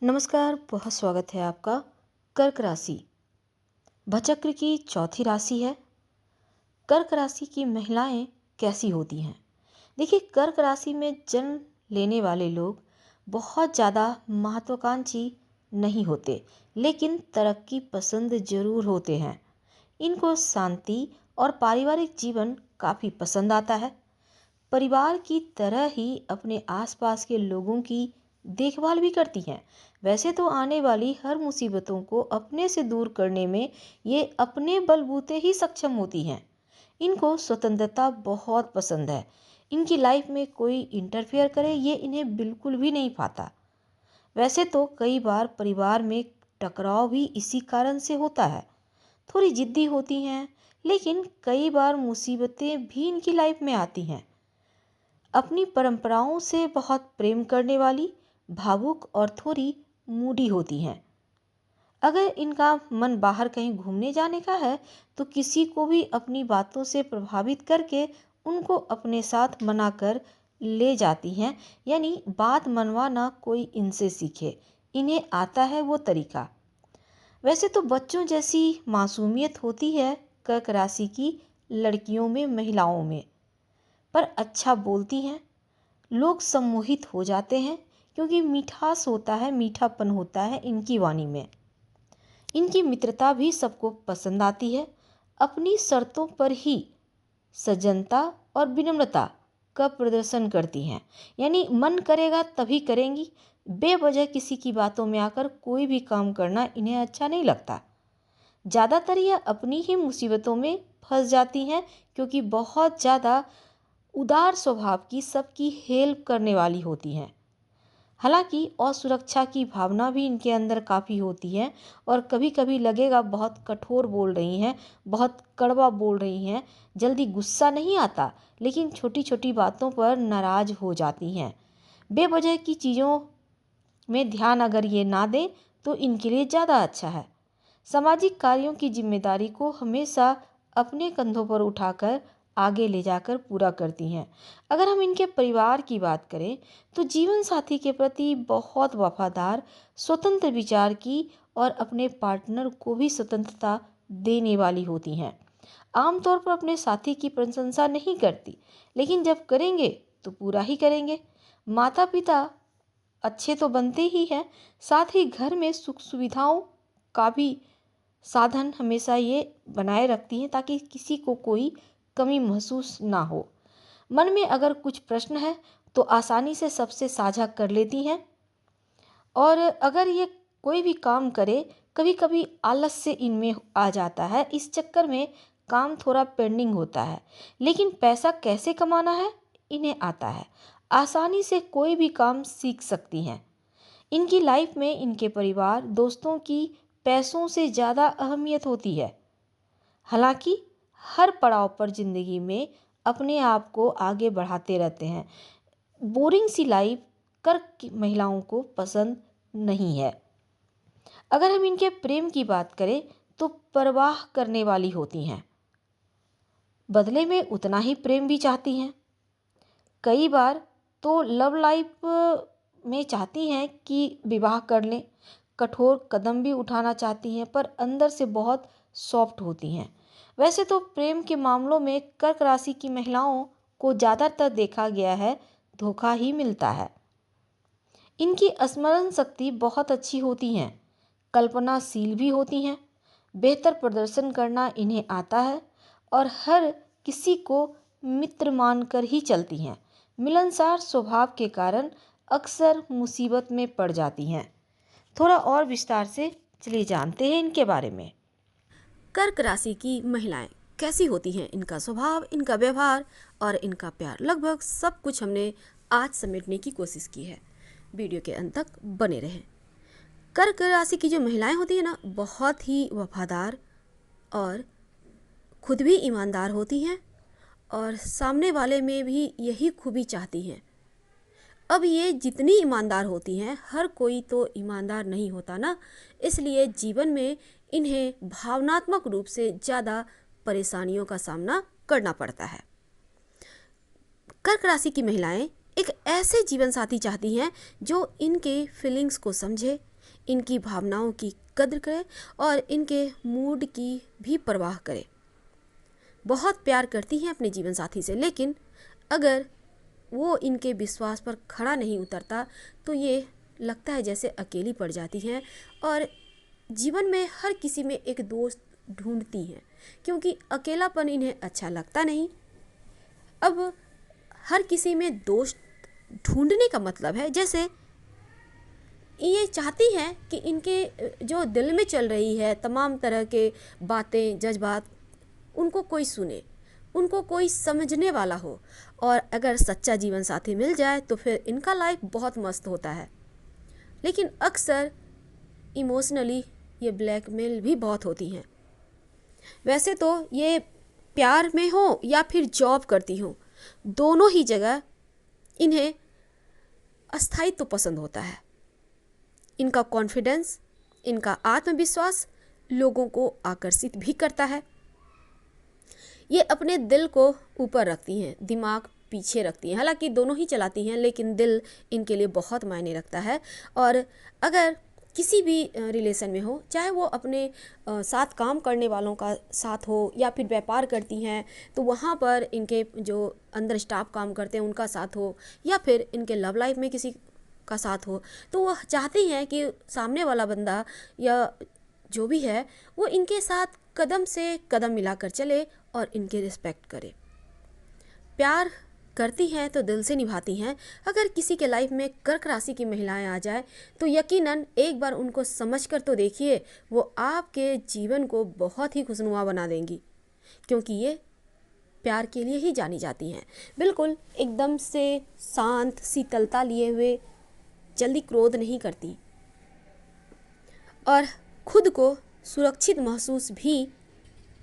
नमस्कार, बहुत स्वागत है आपका। कर्क राशि भचक्र की चौथी राशि है। कर्क राशि की महिलाएं कैसी होती हैं? देखिए, कर्क राशि में जन्म लेने वाले लोग बहुत ज़्यादा महत्वाकांक्षी नहीं होते, लेकिन तरक्की पसंद जरूर होते हैं। इनको शांति और पारिवारिक जीवन काफ़ी पसंद आता है। परिवार की तरह ही अपने आसपास के लोगों की देखभाल भी करती हैं। वैसे तो आने वाली हर मुसीबतों को अपने से दूर करने में ये अपने बलबूते ही सक्षम होती हैं। इनको स्वतंत्रता बहुत पसंद है। इनकी लाइफ में कोई इंटरफेयर करे ये इन्हें बिल्कुल भी नहीं पाता। वैसे तो कई बार परिवार में टकराव भी इसी कारण से होता है। थोड़ी जिद्दी होती हैं, लेकिन कई बार मुसीबतें भी इनकी लाइफ में आती हैं। अपनी परंपराओं से बहुत प्रेम करने वाली, भावुक और थोड़ी मूडी होती हैं। अगर इनका मन बाहर कहीं घूमने जाने का है तो किसी को भी अपनी बातों से प्रभावित करके उनको अपने साथ मनाकर ले जाती हैं। यानी बात मनवाना कोई इनसे सीखे, इन्हें आता है वो तरीका। वैसे तो बच्चों जैसी मासूमियत होती है कर्क राशि की लड़कियों में, महिलाओं में, पर अच्छा बोलती हैं। लोग सम्मोहित हो जाते हैं क्योंकि मिठास होता है, मीठापन होता है इनकी वाणी में। इनकी मित्रता भी सबको पसंद आती है। अपनी शर्तों पर ही सज्जनता और विनम्रता का प्रदर्शन करती हैं। यानी मन करेगा तभी करेंगी। बेवजह किसी की बातों में आकर कोई भी काम करना इन्हें अच्छा नहीं लगता। ज़्यादातर यह अपनी ही मुसीबतों में फंस जाती हैं क्योंकि बहुत ज़्यादा उदार स्वभाव की, सबकी हेल्प करने वाली होती हैं। हालांकि असुरक्षा की भावना भी इनके अंदर काफ़ी होती है और कभी कभी लगेगा बहुत कठोर बोल रही हैं, बहुत कड़वा बोल रही हैं। जल्दी गुस्सा नहीं आता, लेकिन छोटी छोटी बातों पर नाराज हो जाती हैं। बेवजह की चीज़ों में ध्यान अगर ये ना दें तो इनके लिए ज़्यादा अच्छा है। सामाजिक कार्यों की जिम्मेदारी को हमेशा अपने कंधों पर उठाकर आगे ले जाकर पूरा करती हैं। अगर हम इनके परिवार की बात करें तो जीवन साथी के प्रति बहुत वफादार, स्वतंत्र विचार की और अपने पार्टनर को भी स्वतंत्रता देने वाली होती हैं। आमतौर पर अपने साथी की प्रशंसा नहीं करती, लेकिन जब करेंगे तो पूरा ही करेंगे। माता पिता अच्छे तो बनते ही हैं, साथ ही घर में सुख सुविधाओं का भी साधन हमेशा ये बनाए रखती हैं ताकि किसी को कोई कमी महसूस ना हो। मन में अगर कुछ प्रश्न है तो आसानी से सबसे साझा कर लेती हैं। और अगर ये कोई भी काम करे, कभी कभी आलस से इनमें आ जाता है, इस चक्कर में काम थोड़ा पेंडिंग होता है। लेकिन पैसा कैसे कमाना है इन्हें आता है। आसानी से कोई भी काम सीख सकती हैं। इनकी लाइफ में इनके परिवार, दोस्तों की पैसों से ज़्यादा अहमियत होती है। हालांकि हर पड़ाव पर ज़िंदगी में अपने आप को आगे बढ़ाते रहते हैं। बोरिंग सी लाइफ कर्क की महिलाओं को पसंद नहीं है। अगर हम इनके प्रेम की बात करें तो परवाह करने वाली होती हैं, बदले में उतना ही प्रेम भी चाहती हैं। कई बार तो लव लाइफ में चाहती हैं कि विवाह कर लें, कठोर कदम भी उठाना चाहती हैं, पर अंदर से बहुत सॉफ्ट होती हैं। वैसे तो प्रेम के मामलों में कर्क राशि की महिलाओं को ज़्यादातर देखा गया है धोखा ही मिलता है। इनकी स्मरण शक्ति बहुत अच्छी होती है, कल्पनाशील भी होती हैं, बेहतर प्रदर्शन करना इन्हें आता है और हर किसी को मित्र मानकर ही चलती हैं। मिलनसार स्वभाव के कारण अक्सर मुसीबत में पड़ जाती हैं। थोड़ा और विस्तार से चलिए जानते हैं इनके बारे में। कर्क राशि की महिलाएं कैसी होती हैं, इनका स्वभाव, इनका व्यवहार और इनका प्यार, लगभग सब कुछ हमने आज समेटने की कोशिश की है। वीडियो के अंत तक बने रहें। कर्क राशि की जो महिलाएं होती हैं ना, बहुत ही वफादार और खुद भी ईमानदार होती हैं और सामने वाले में भी यही खूबी चाहती हैं। अब ये जितनी ईमानदार होती हैं, हर कोई तो ईमानदार नहीं होता ना, इसलिए जीवन में इन्हें भावनात्मक रूप से ज़्यादा परेशानियों का सामना करना पड़ता है। कर्क राशि की महिलाएं एक ऐसे जीवन साथी चाहती हैं जो इनके फीलिंग्स को समझे, इनकी भावनाओं की कद्र करे और इनके मूड की भी परवाह करे। बहुत प्यार करती हैं अपने जीवन साथी से, लेकिन अगर वो इनके विश्वास पर खड़ा नहीं उतरता तो ये लगता है जैसे अकेली पड़ जाती हैं और जीवन में हर किसी में एक दोस्त ढूंढती हैं, क्योंकि अकेलापन इन्हें अच्छा लगता नहीं। अब हर किसी में दोस्त ढूंढने का मतलब है जैसे ये चाहती हैं कि इनके जो दिल में चल रही है तमाम तरह के बातें, जज्बात, उनको कोई सुने, उनको कोई समझने वाला हो। और अगर सच्चा जीवन साथी मिल जाए तो फिर इनका लाइफ बहुत मस्त होता है। लेकिन अक्सर इमोशनली ये ब्लैकमेल भी बहुत होती हैं। वैसे तो ये प्यार में हो या फिर जॉब करती हो, दोनों ही जगह इन्हें अस्थायित्व पसंद होता है। इनका कॉन्फिडेंस, इनका आत्मविश्वास लोगों को आकर्षित भी करता है। ये अपने दिल को ऊपर रखती हैं, दिमाग पीछे रखती हैं। हालांकि दोनों ही चलाती हैं, लेकिन दिल इनके लिए बहुत मायने रखता है। और अगर किसी भी रिलेशन में हो, चाहे वो अपने साथ काम करने वालों का साथ हो या फिर व्यापार करती हैं तो वहाँ पर इनके जो अंदर स्टाफ काम करते हैं उनका साथ हो, या फिर इनके लव लाइफ में किसी का साथ हो, तो वह चाहती हैं कि सामने वाला बंदा या जो भी है वो इनके साथ कदम से कदम मिलाकर चले और इनके रिस्पेक्ट करे। प्यार करती हैं तो दिल से निभाती हैं। अगर किसी के लाइफ में कर्क राशि की महिलाएं आ जाए तो यकीनन एक बार उनको समझ कर तो देखिए, वो आपके जीवन को बहुत ही खुशनुमा बना देंगी, क्योंकि ये प्यार के लिए ही जानी जाती हैं। बिल्कुल एकदम से शांत, शीतलता लिए हुए, जल्दी क्रोध नहीं करती और खुद को सुरक्षित महसूस भी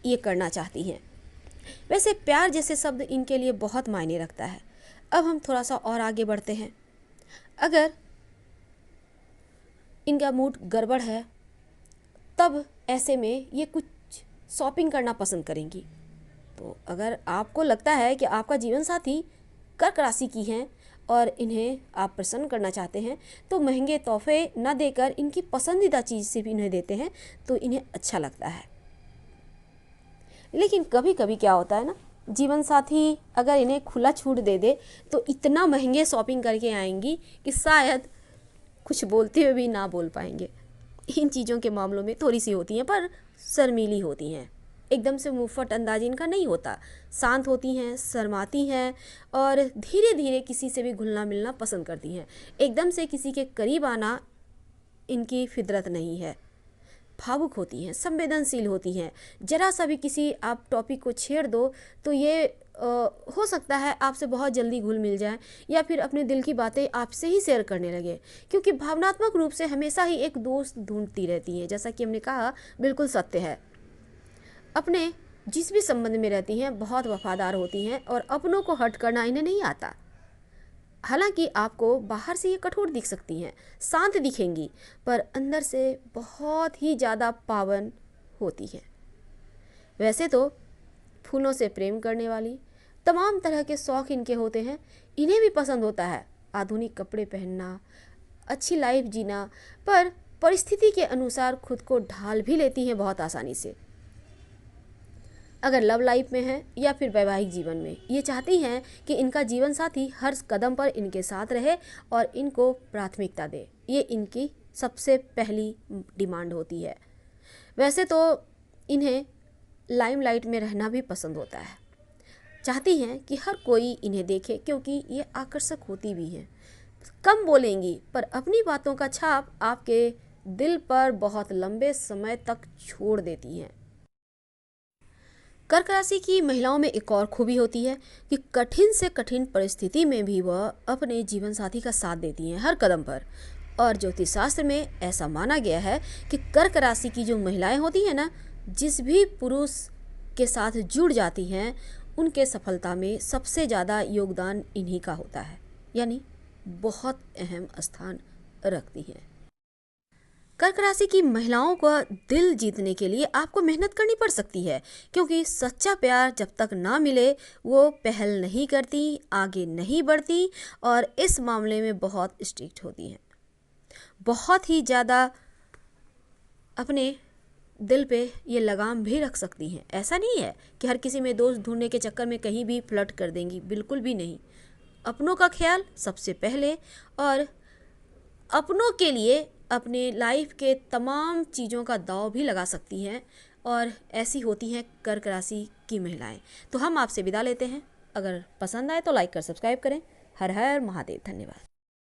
ये करना चाहती हैं। वैसे प्यार जैसे शब्द इनके लिए बहुत मायने रखता है। अब हम थोड़ा सा और आगे बढ़ते हैं। अगर इनका मूड गड़बड़ है तब ऐसे में ये कुछ शॉपिंग करना पसंद करेंगी। तो अगर आपको लगता है कि आपका जीवन साथी कर्क राशि की हैं और इन्हें आप प्रसन्न करना चाहते हैं तो महंगे तोहफे न देकर इनकी पसंदीदा चीज़ से भी इन्हें देते हैं तो इन्हें अच्छा लगता है। लेकिन कभी कभी क्या होता है ना, जीवन साथी अगर इन्हें खुला छूट दे दे तो इतना महंगे शॉपिंग करके आएंगी कि शायद कुछ बोलते हुए भी ना बोल पाएंगे। इन चीज़ों के मामलों में थोड़ी सी होती हैं पर शर्मीली होती हैं, एकदम से मुफ्त अंदाज इनका नहीं होता। शांत होती हैं, शर्माती हैं और धीरे धीरे किसी से भी घुलना मिलना पसंद करती हैं। एकदम से किसी के करीब आना इनकी फितरत नहीं है। भावुक होती हैं, संवेदनशील होती हैं। जरा सा भी किसी आप टॉपिक को छेड़ दो तो ये हो सकता है आपसे बहुत जल्दी घुल मिल जाए या फिर अपने दिल की बातें आपसे ही शेयर करने लगे, क्योंकि भावनात्मक रूप से हमेशा ही एक दोस्त ढूंढती रहती हैं। जैसा कि हमने कहा, बिल्कुल सत्य है। अपने जिस भी संबंध में रहती हैं बहुत वफादार होती हैं और अपनों को हर्ट करना इन्हें नहीं आता। हालांकि आपको बाहर से ये कठोर दिख सकती हैं, शांत दिखेंगी, पर अंदर से बहुत ही ज़्यादा पावन होती हैं। वैसे तो फूलों से प्रेम करने वाली, तमाम तरह के शौक़ इनके होते हैं। इन्हें भी पसंद होता है आधुनिक कपड़े पहनना, अच्छी लाइफ जीना, पर परिस्थिति के अनुसार खुद को ढाल भी लेती हैं बहुत आसानी से। अगर लव लाइफ में है या फिर वैवाहिक जीवन में, ये चाहती हैं कि इनका जीवन साथी हर कदम पर इनके साथ रहे और इनको प्राथमिकता दे। ये इनकी सबसे पहली डिमांड होती है। वैसे तो इन्हें लाइमलाइट में रहना भी पसंद होता है। चाहती हैं कि हर कोई इन्हें देखे, क्योंकि ये आकर्षक होती भी हैं। कम बोलेंगी पर अपनी बातों का छाप आपके दिल पर बहुत लंबे समय तक छोड़ देती हैं। कर्क राशि की महिलाओं में एक और खूबी होती है कि कठिन से कठिन परिस्थिति में भी वह अपने जीवन साथी का साथ देती हैं हर कदम पर। और ज्योतिष शास्त्र में ऐसा माना गया है कि कर्क राशि की जो महिलाएं होती हैं ना, जिस भी पुरुष के साथ जुड़ जाती हैं उनके सफलता में सबसे ज़्यादा योगदान इन्हीं का होता है, यानी बहुत अहम स्थान रखती हैं। कर्क राशि की महिलाओं को दिल जीतने के लिए आपको मेहनत करनी पड़ सकती है, क्योंकि सच्चा प्यार जब तक ना मिले वो पहल नहीं करती, आगे नहीं बढ़ती और इस मामले में बहुत स्ट्रिक्ट होती हैं। बहुत ही ज़्यादा अपने दिल पे ये लगाम भी रख सकती हैं। ऐसा नहीं है कि हर किसी में दोस्त ढूंढने के चक्कर में कहीं भी फ्लर्ट कर देंगी, बिल्कुल भी नहीं। अपनों का ख्याल सबसे पहले, और अपनों के लिए अपने लाइफ के तमाम चीज़ों का दांव भी लगा सकती हैं। और ऐसी होती हैं कर्क राशि की महिलाएं। तो हम आपसे विदा लेते हैं। अगर पसंद आए तो लाइक कर सब्सक्राइब करें। हर हर महादेव। धन्यवाद।